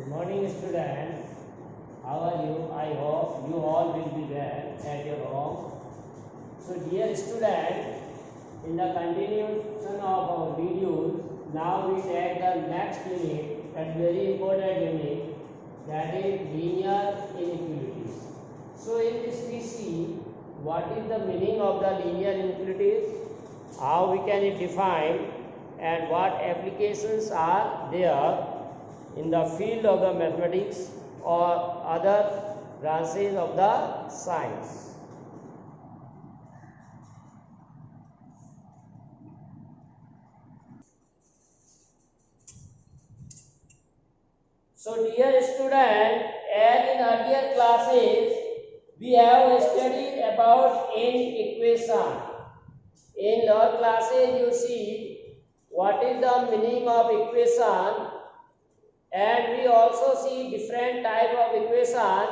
Good morning, students. How are you? I hope you all will be well at your home. So, dear student, in the continuation of our videos, now we take the next unit, that very important unit, that is linear inequalities. So, in this we see what is the meaning of the linear inequalities, how we can define, and what applications are there in the field of the mathematics or other branches of the science. So dear student, as in earlier classes we have studied about n equation. In lower classes you see what is the meaning of equation, and we also see different type of equation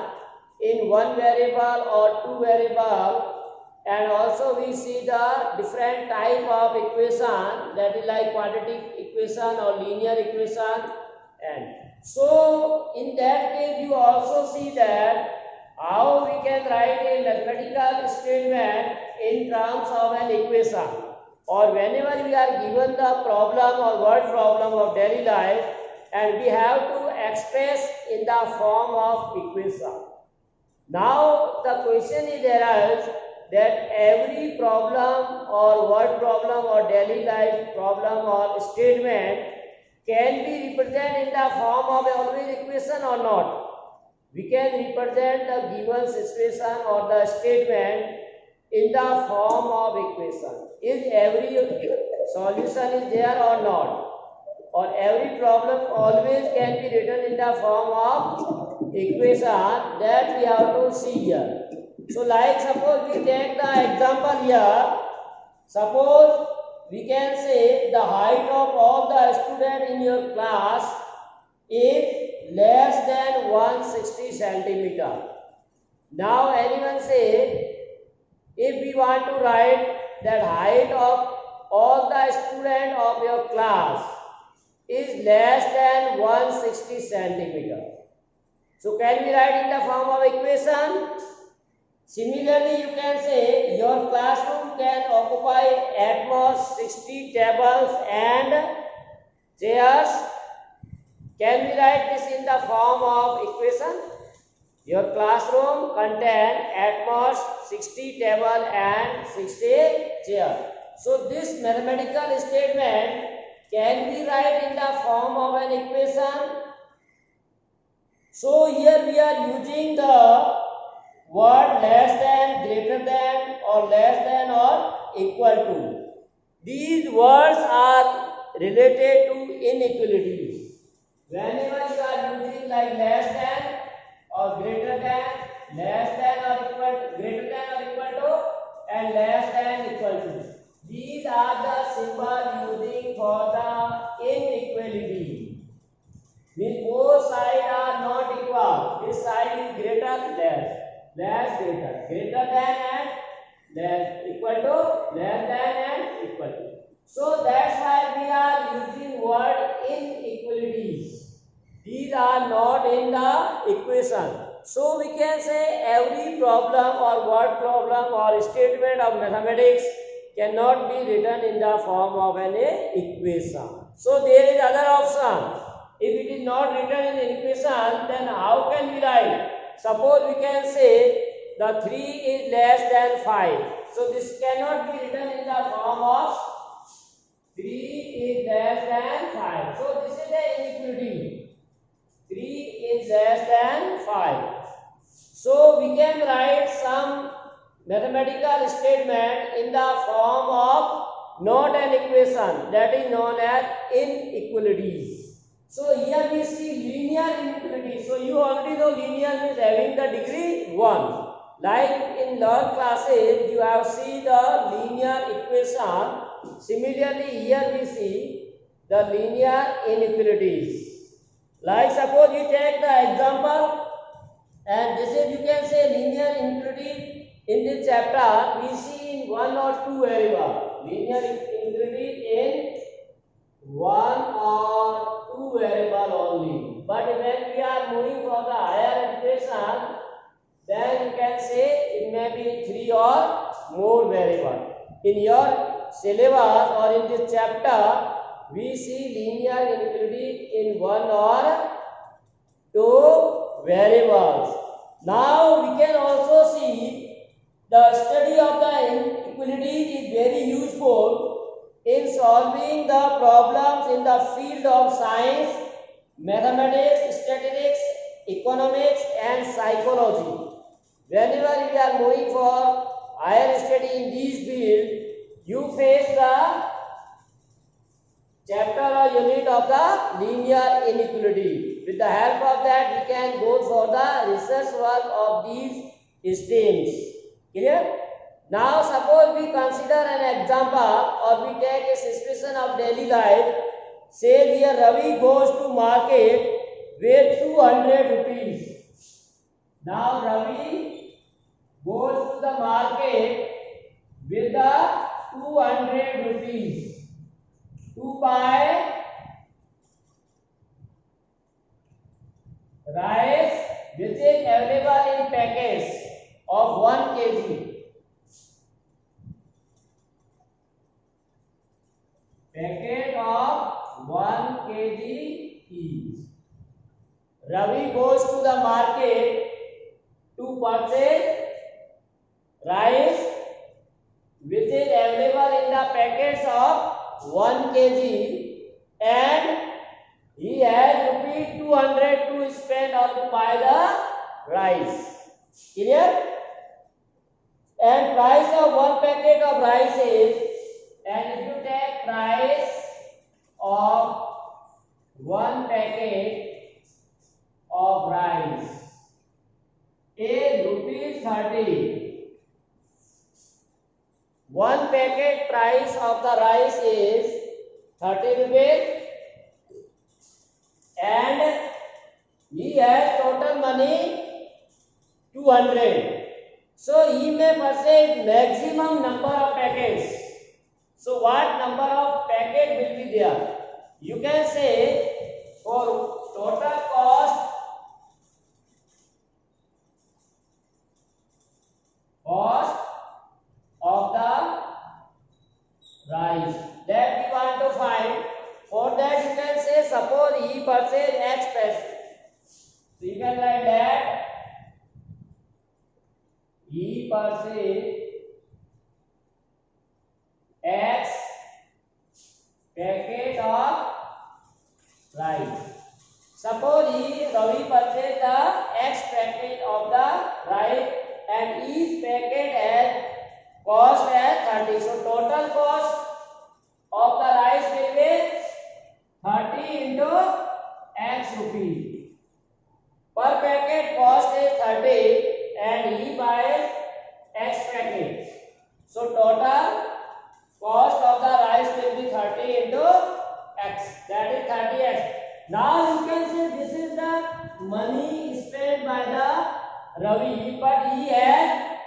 in one variable or two variable, and also we see the different type of equation, that is like quadratic equation or linear equation. And so in that case you also see that how we can write a mathematical statement in terms of an equation, or whenever we are given the problem or word problem of daily life and we have to express in the form of equation. Now the question is arises that every problem or word problem or daily life problem or statement can be represented in the form of always equation or not. We can represent the given situation or the statement in the form of equation. Is every solution is there or not? Or every problem always can be written in the form of equation, that we have to see here. So like suppose we take the example here. Suppose we can say the height of all the students in your class is less than 160 centimeter. Now anyone say, if we want to write that height of all the students of your class is less than 160 centimeter. So can we write in the form of equation? Similarly, you can say your classroom can occupy at most 60 tables and chairs. Can we write this in the form of equation? Your classroom contain at most 60 tables and 60 chairs. So this mathematical statement can be write in the form of an equation. So here we are using the word less than, greater than, or less than or equal to. These words are related to inequalities. Whenever you are using like less than or greater than, less than or equal, greater than or equal to, and less than equal to, these are the symbols using for the inequality. Means both sides are not equal. This side is greater, less, greater, greater than and less, equal to, less than and equal to. So that's why we are using word inequalities. These are not in the equation. So we can say every problem or word problem or statement of mathematics cannot be written in the form of an equation. So there is other option. If it is not written in equation, then how can we write? Suppose we can say the 3 is less than 5. So this cannot be written in the form of 3 is less than 5. So this is the inequality. 3 is less than 5. So we can write some mathematical statement in the form of not an equation, that is known as inequalities. So here we see linear inequality. So you already know linear means having the degree 1. Like in lower classes you have seen the linear equation. Similarly here we see the linear inequalities. Like suppose you take the example, and this is, you can say, linear inequality. In this chapter we see in one or two variable. Linear inequality in one or two variable only. but when we are moving for the higher education, then you can say it may be 3 or more variable. In your syllabus or in this chapter, we see linear inequality in 1 or 2 variables. Now we can also see the study of the inequalities is very useful in solving the problems in the field of science, mathematics, statistics, economics and psychology. Whenever we are moving for higher study in these fields, you face the chapter or unit of the linear inequality. With the help of that, we can go for the research work of these streams. Clear? Now suppose we consider an example or we take a situation of daily life. Say here Ravi goes to market with 200 rupees. Now Ravi goes to the market with the 200 rupees to buy rice which is available in packets of 1 kg. Packet of 1 kg each. Ravi goes to the market to purchase rice which is available in the packets of 1 kg and he has rupees 200 to spend or to buy the rice. Clear? And price of 1 packet of rice is, and if you take price of 1 packet of rice is rupees 30. 1 packet price of the rice is 30 rupees and he has total money 200. So he may purchase maximum number of packets. So what number of packet will be there? You can say for total cost of the rice that we want to find. For that you can say suppose he purchased X packet. So you can write that he purchased X packet of rice. Suppose Ravi purchased the X packet of the rice and each packet has cost as 30. So total cost of the rice will be 30 into X rupees. Per packet cost is 30 and he buys X packets. So total cost of the rice will be 30 into X, that is 30X. Now you can say this is the money spent by the Ravi, but he has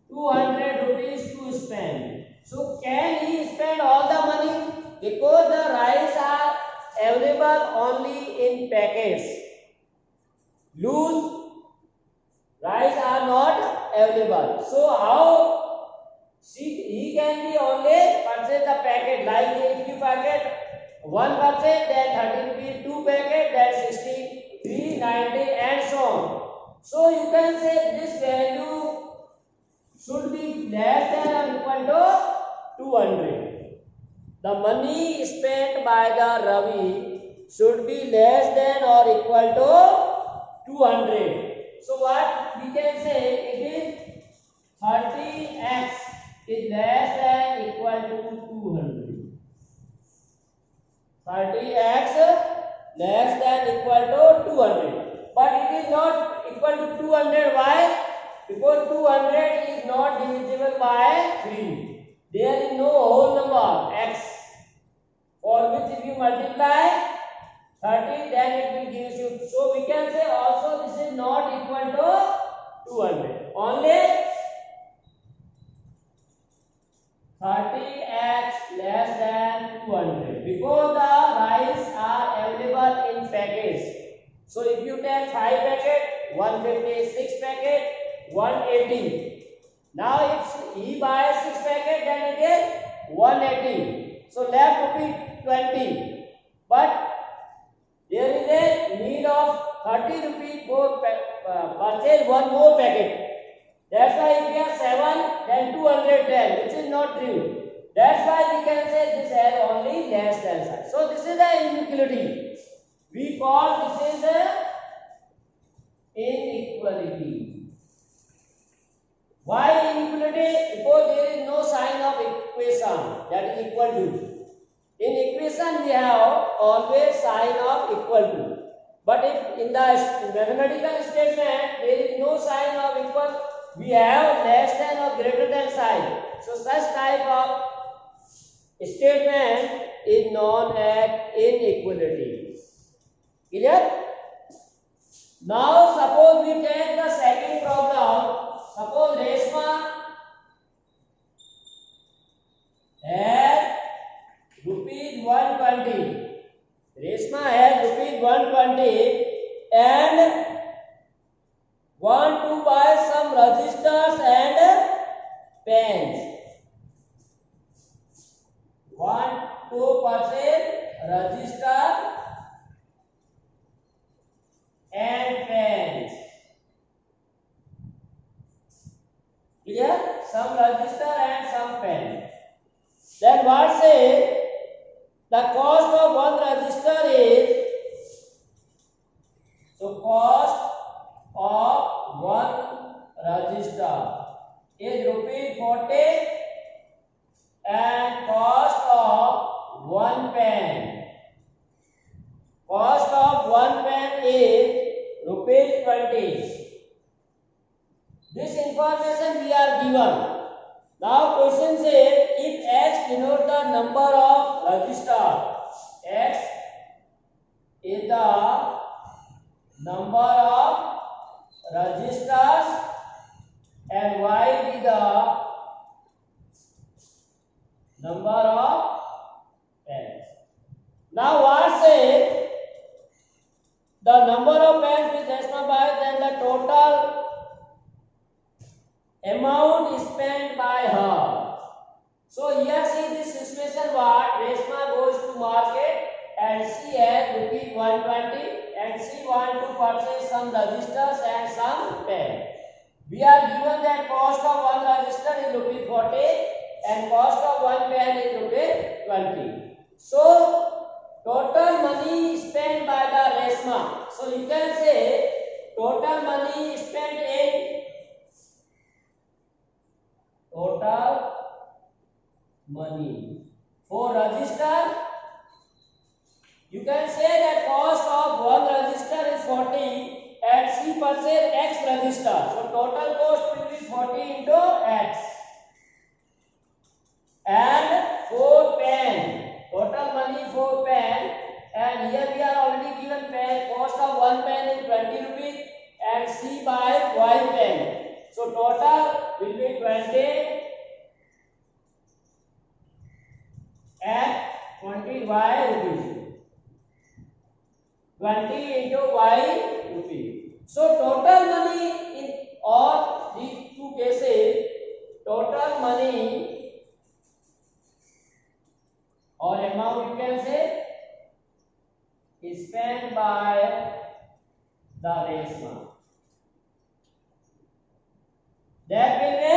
200 rupees to spend. So can he spend all the money? Because the rice are available only in packets. Loose rice are not available. So how he can be only purchase the packet, like if you packet 1 packet then 30 rupees, 2 packet then 60, 3, 90 and so on. So you can say this value should be less than or equal to 200. The money spent by the Ravi should be less than or equal to 200. So what we can say, it is 30x is less than equal to 200. 30x less than equal to 200. But it is not equal to 200. Why? Because 200 is not divisible by 3. There is no whole number x for which if you multiply 30 then it will give you. So we can say also this is not equal to 200. Only 30x less than 200 because the rice are available packets. So if you take 5 packet, 150, 6 packet, 180. Now if he buys 6 packet, then it is 180. So left rupee 20. But there is a need of 30 rupee for purchase one more packet. That's why if we have 7, then 210, which is not true. That's why we can say this has only less than size. So this is the inequality. We call this is the inequality. Why inequality? Because there is no sign of equation that is equal to. In equation we have always sign of equal to. But if in the mathematical statement there is no sign of equal, we have less than or greater than sign. So such type of statement is known as inequality. Clear? Now suppose we take the second problem. Suppose Reshma has rupees 120. Reshma has rupees 120 and want to buy some registers and pens. Want to purchase register and pens. Clear? Some register and some pen. Then what say? The cost of one register is, so cost of one register is rupees 40 and cost of one pen. Cost of one pen is rupees 20. This information we are given. Now question says if X denotes the number of registers, X is the number of registers and Y is the number of pens. Now what says the number of pens is Reshma buys, then the total amount spent by her. So here see this situation what Reshma goes to market and she has rupees 120 and she want to purchase some registers and some pen. We are given that cost of one register is rupees 40 and cost of one pen is rupees 20. So total money spent by the Reshma. So you can say total money spent in total money for register. You can say that cost of one register is 40 and she purchased X register. So total cost will be 40 into X. And for pen, total money for pen, and here we are already given pen, cost of one pen is 20 rupees and she buys Y pen. So total will be 20 and 20 Y rupees. 20 into Y rupee. So total money in all these two cases, total money or amount you can say is spent by the Reshma. That will be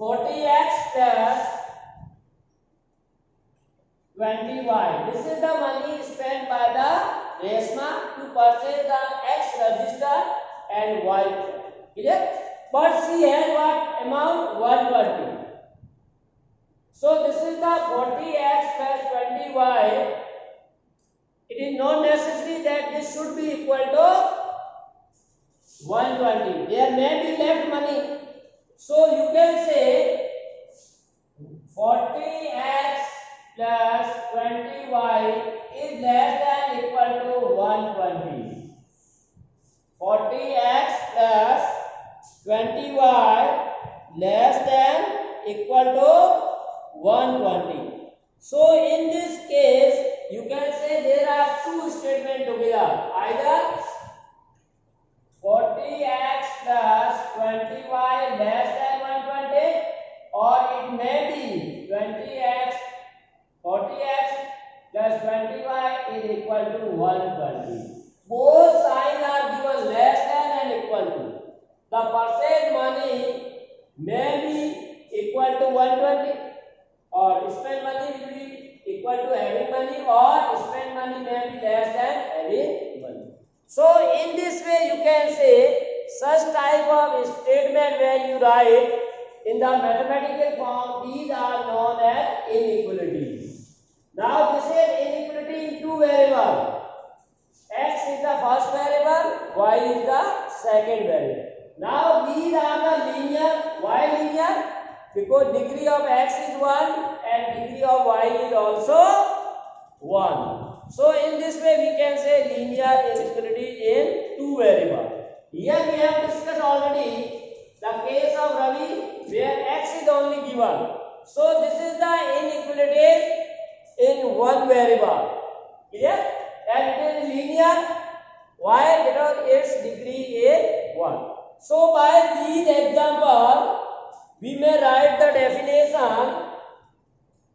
40x plus 20y. This is the money spent by the Reshma to purchase the X register and Y. Clear? But she has what amount? 120. So this is the 40x plus 20y. It is not necessary that this should be equal to 120. There may be left money. So you can say 40x plus 20y is less than equal to 120. 40x plus 20y less than equal to 120. So in this case you can say there are two statements together, either 40x plus 20y less than 120, or it may be 40x plus 20y is equal to 120. Both signs are given less than and equal to. The purchase money may be equal to 120, or spend money will be equal to having money, or spend money may be less than having money. So in this way you can say such type of statement when you write in the mathematical form, these are known as inequalities. Now this is inequality in two variables. X is the first variable, y is the second variable. Now these are the linear. Why linear? Because degree of x is 1 and degree of y is also 1. So in this way we can say linear inequality in two variables. Here we have discussed already the case of Ravi where x is only given. So this is the inequality in one variable. Clear? And it is linear. Why? Because its degree is 1. So by these examples we may write the definition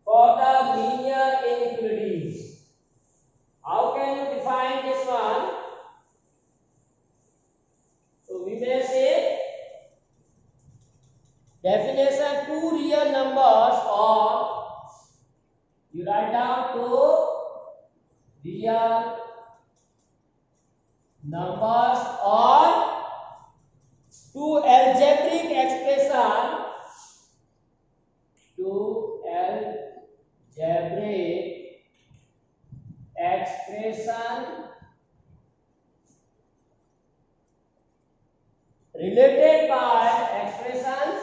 for the linear inequalities. How can you define this one? So we may say definition: two real numbers, or you write down two real numbers or two algebraic expression, two algebraic expression related by expressions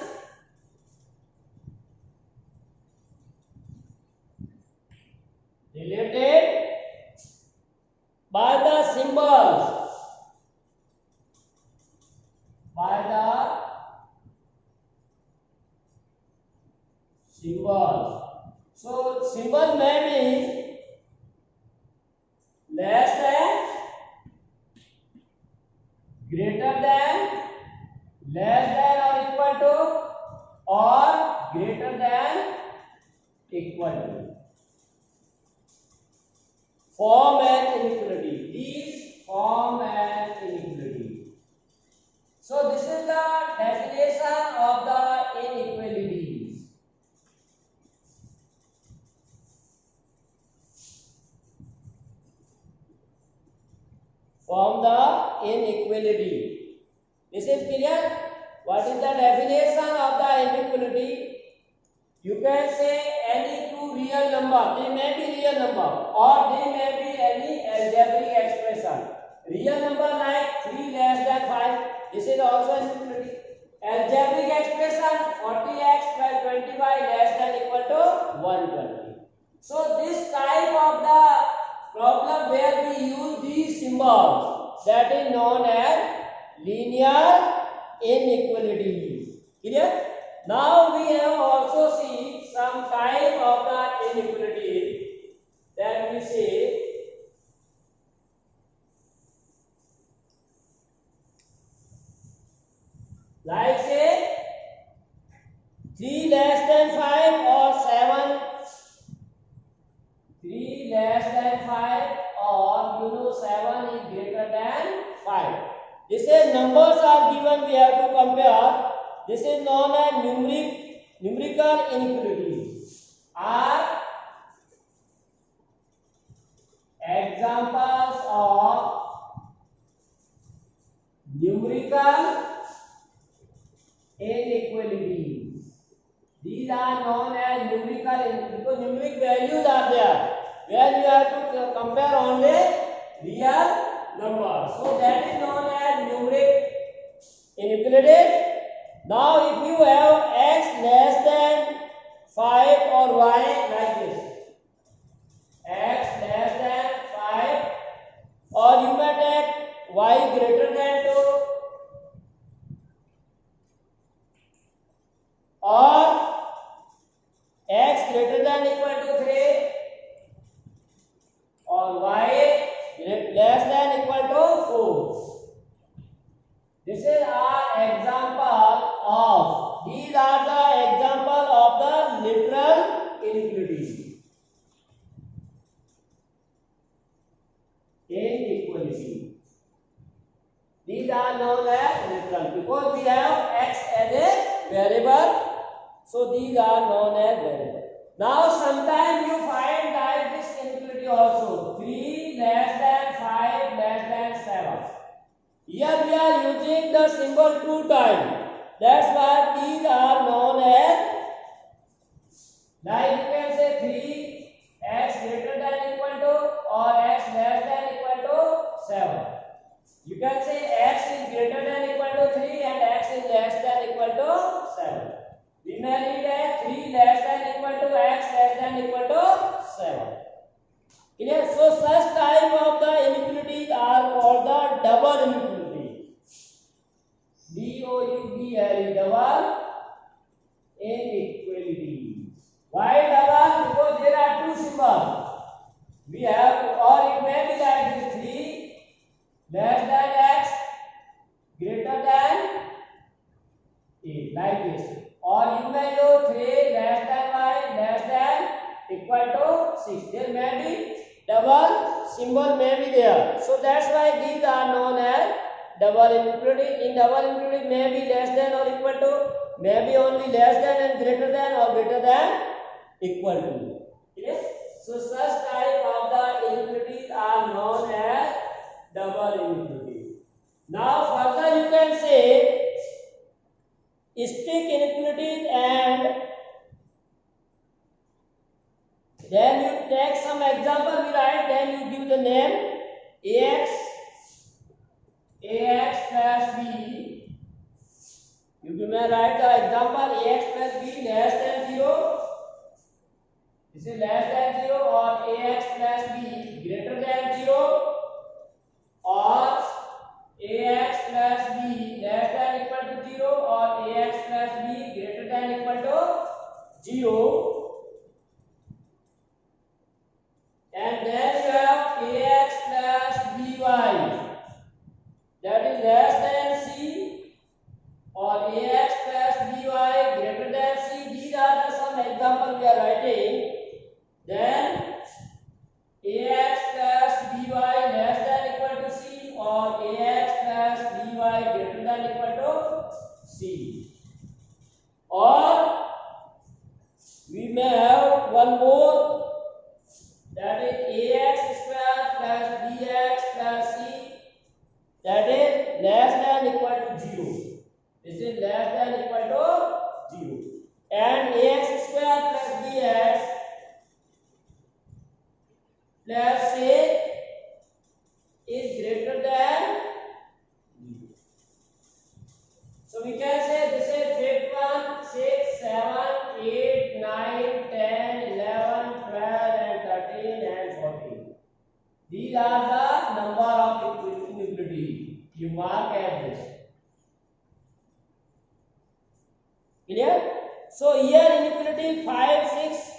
related by the symbols, by the symbols. So symbol may be less than, greater than, less than or equal to, or greater than equal to. Form an inequality. These form an inequality. So this is the definition of the inequalities. Form the inequality. This is clear? What is the definition of the inequality? You can say any two real number, they may be real number, or they may be any algebraic expression. Real number like 3 less than 5, this is also inequality. Algebraic expression 40x plus 20y less than equal to 120. So this type of the problem where we use these symbols, that is known as linear inequalities. Clear? Now we have also seen some type of the inequalities that we say like say 3 less than 5 or 7, 3 less than 5 or 7 is greater than 5. This is numbers are given, we have to compare. This is known as numerical inequalities. Are examples of numerical inequalities. These are known as numerical inequalities because numeric values are there where you have to compare only real numbers. So that is known as numeric inequalities. Now if you have x less than 5 or y like this, x less than 5, or you may take y greater than 2, or x greater than equal to 3, the literal inequality. Inequality. These are known as literal because we have x as a variable. So these are known as variable. Now sometimes you find that this inequality also 3 less than 5 less than 7. Here we are using the symbol 2 times. That's why these are known as, like you can say 3x greater than equal to or x less than equal to 7. You can say x is greater than equal to 3 and x is less than equal to 7. We may read as 3 less than equal to x less than equal to 7. Clear? So such type of the inequalities are called the double inequality. D-O-U-B-L-E, double inequality. Why double? Because there are two symbols. We have, or it may be like this, 3 less than x greater than 8, like this. Or you may do 3 less than y less than equal to 6. There may be double symbol may be there. So that's why these are known as double inequality. In double inequality may be less than or equal to, may be only less than and greater than or greater than equal to. Yes? So such type of the inequalities are known as double inequality. Now further you can say strict inequalities, and then you take some example, we write, then you give the name ax plus b. You may write the example ax plus b less than 0. This is less than 0, or ax plus b greater than 0, or ax plus b less than equal to 0, or ax plus b greater than equal to 0. And then you have ax plus by, that is less than c, or ax plus by greater than c. These are the some examples we are writing. Then ax plus by less than equal to c, or ax plus by greater than equal to c. Or we may have one more, that is ax square plus bx plus c, that is less than equal to 0. This is less than equal to 0. And ax square plus bx plus c is greater than 0. So we can say this is fifth one, 6, 7, 8, 9, 10, 11, 12 and 13 and 14. These are the number of inequality. You mark as this. Clear? So here inequality 5, 6,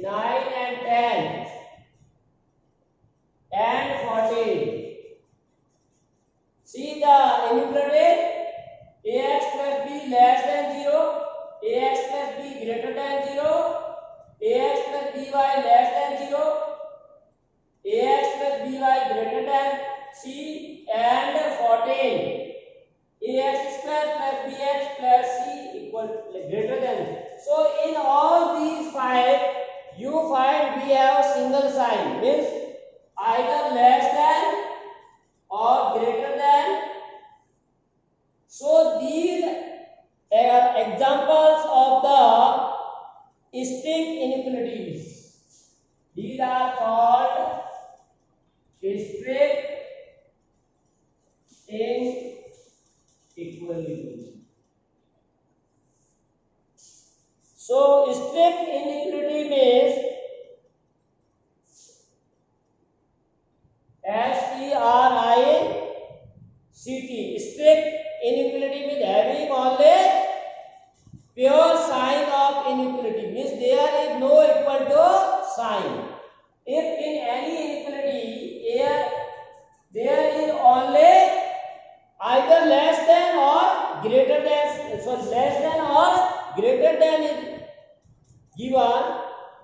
9 and 10 and 14. See the inequality ax plus b less than 0, ax plus b greater than 0, ax plus by less than 0, ax plus by greater than c, and 14 ax square plus bx plus c equal greater than. So in all these 5 you find we have single sign, means either less than or greater than. So these are examples of the strict inequalities. These are called strict inequalities. So strict inequality means STRICT. Strict inequality means having only pure sign of inequality, means there is no equal to sign. If in any inequality here there is only either less than or greater than So less than or greater than is given,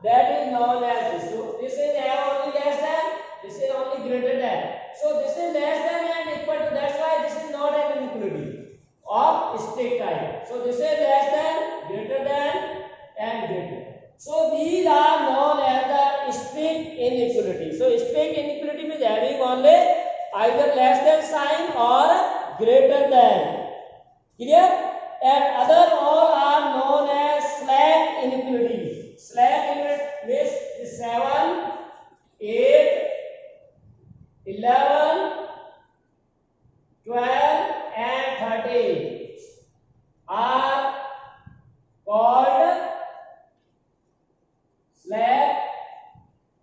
that is known as this. So this is only less than, this is only greater than. So this is less than and equal to, that's why this is not an inequality of strict type. So this is less than, greater than and greater. So these are known as the strict inequality. So strict inequality means having only either less than sign or greater than. Clear? And other all are known as slack inequality. Slack inequality means 7, 8, 11, 12 and 13 are called slack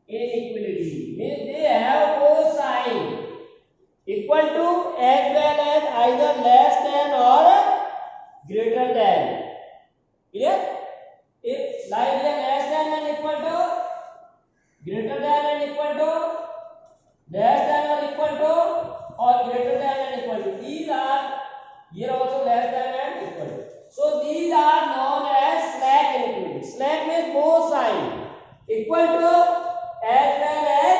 inequality. Means they have both sign equal to as well as either less than or greater than. Clear? If like here less than and equal to, greater than and equal to, less than or equal to, or greater than and equal to. These are here also less than and equal to. So these are known as slack inequality. Slack means both sign equal to as well as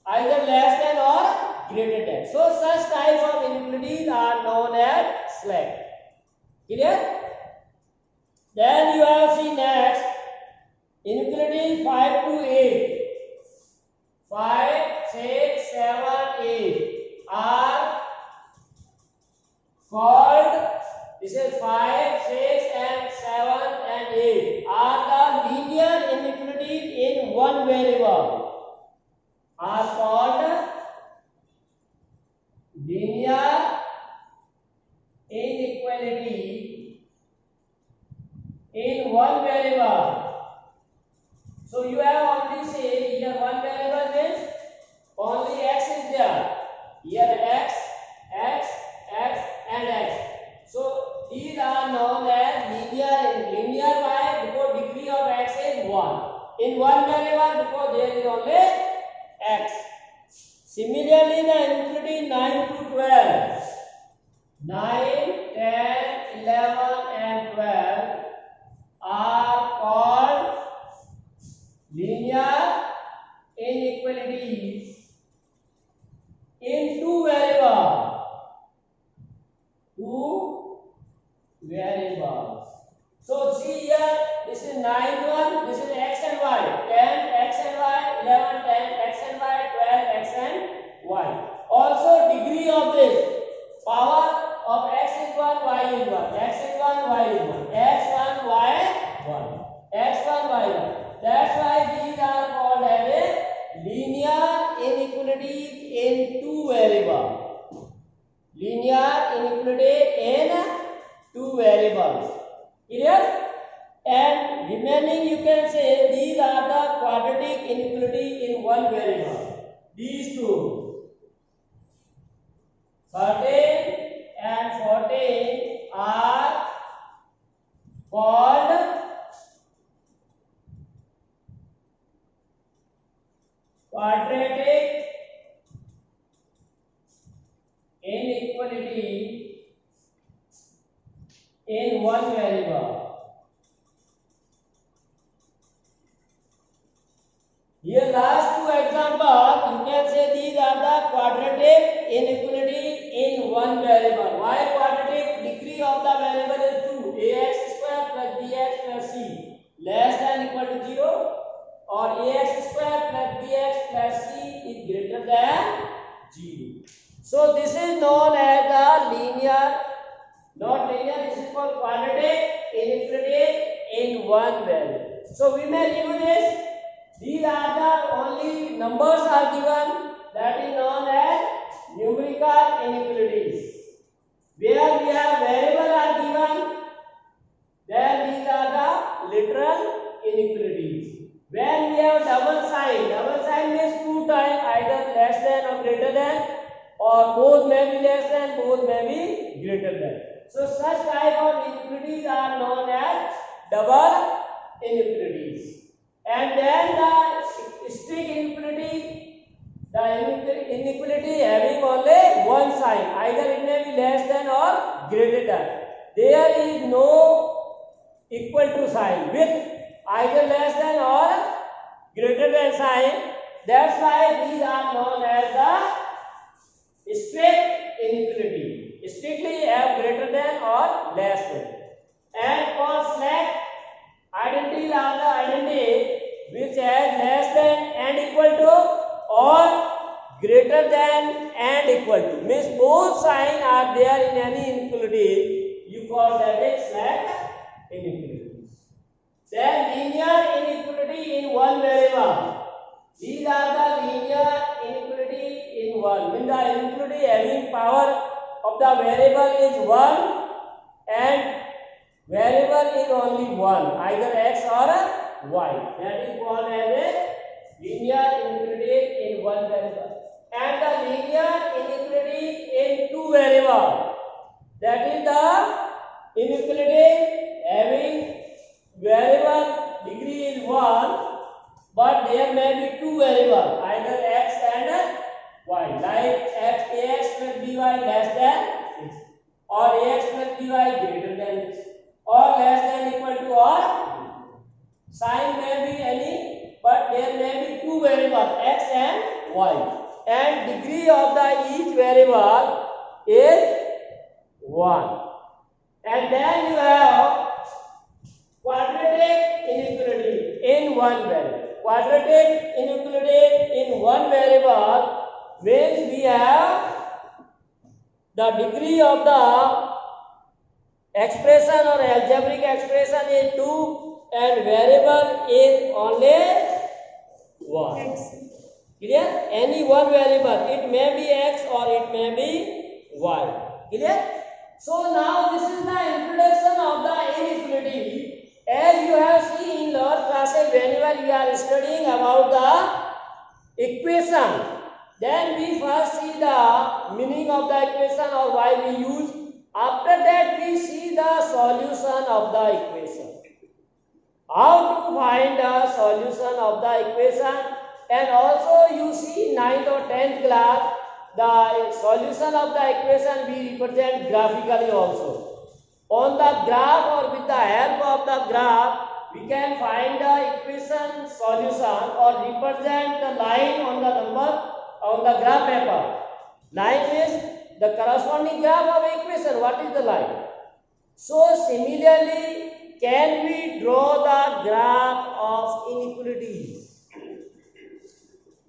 either less than or greater than. So such type of inequalities are known as slack. Clear? Then you have seen next inequality 5 to 8. 5, 6, 7, 8 are called, this is 5, 6 and 7 and 8 are the linear inequalities in one variable, are called linear inequality in one variable. So you have already said here one variable means only x is there. Here x, x, x and x. So these are known as linear. Linear why? Because degree of x is 1. In one variable because there is only x. Similarly the inequality 9 to 12. 9, 10, 11 and 12 are called linear inequalities in two variables. So see here, this is 9 1, this is x and y, 10 x and y, 11 10 x and y, 12 x and y. Also degree of this power of x is 1, y is 1, x is 1, y is 1, x1, y1, x1, y1. That's why these are called as a linear inequalities in two variables. Linear inequality in two variables. Clear? And remaining you can say these are the quadratic inequality in one variable. These two, 13 and 14 are called quadratic inequality in one variable. Here last two examples you can say these are the quadratic inequality in one variable. Why quadratic? Degree of the variable is 2, ax square plus bx plus c less than equal to 0, or ax square plus bx plus c is greater than 0. So this is known as the linear, not linear, this is called quadratic inequality in one variable. So we may use this. These are the only numbers are given, that is known as numerical inequalities. Where we have variable are given, then these are the literal inequalities. When we have double sign means two times either less than or greater than, or both may be less than, both may be greater than. So such type of inequalities are known as double inequalities. And then the strict inequality, the inequality having only one sign, either it may be less than or greater than. They there is no equal to sign with either less than or greater than sign. That's why these are known as the strict inequality. Strictly have greater than or less than. And for slack identities are the identities which has less than and equal to or greater than and equal to. Means both signs are there in any inequality. You call that a slack inequality. Then linear inequality in one variable. These are the linear inequality in one. When the inequality having power of the variable is 1 and variable is only one, either x or y. That is called as a linear inequality in one variable. And the linear inequality in two variables. That is the inequality having variable degree is 1, but there may be two variables, either x and y. Like ax plus by less than x, or ax plus by greater than x, or less than equal to or. Sign may be any, but there may be two variables, x and y, and degree of the each variable is 1. And then you have quadratic inequality in one variable. Quadratic inequality in one variable means we have the degree of the expression or algebraic expression is 2 and variable is only 1. Clear? Any one variable, it may be x or it may be y. Clear? So now this is the introduction of the inequality. As you have seen in lower classes, whenever you are studying about the equation, then we first see the meaning of the equation or why we use. After that we see the solution of the equation. How to find the solution of the equation, and also you see 9th or 10th class, the solution of the equation we represent graphically also. On the graph or with the help of the graph, we can find the equation solution or represent the line on the number on the graph paper. Line is the corresponding graph of equation. What is the line? So similarly, can we draw the graph of inequalities?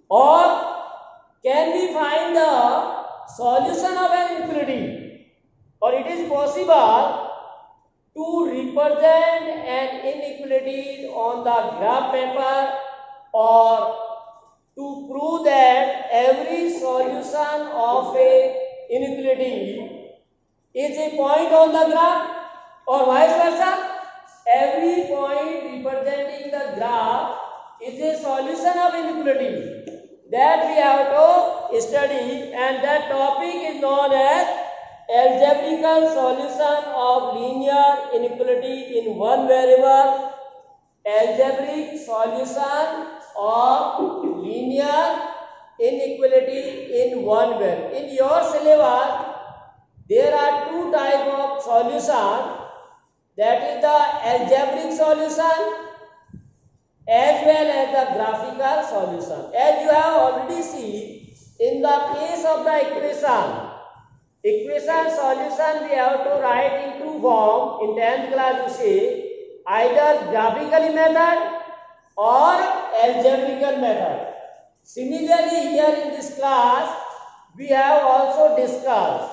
Or can we find the solution of an inequality? Or it is possible to represent an inequality on the graph paper, or to prove that every solution of a inequality is a point on the graph, or vice versa. Every point representing the graph is a solution of inequality. That we have to study, and that topic is known as algebraical solution of linear inequality in one variable. Algebraic solution of linear inequality in one variable. In your syllabus, there are two types of solution. That is the algebraic solution as well as the graphical solution. As you have already seen, in the case of the equation solution we have to write in two forms. In 10th class you see either graphical method or algebraical method. Similarly, here in this class we have also discussed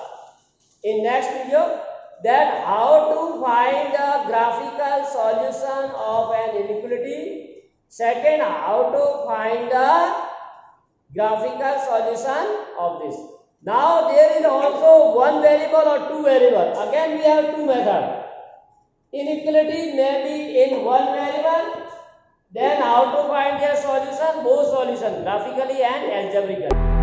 in next video that how to find the graphical solution of an inequality. Second, how to find the graphical solution of this. Now there is also one variable or two variables. Again we have two methods. Inequality may be in one variable. Then how to find their solution? Both solutions, graphically and algebraically.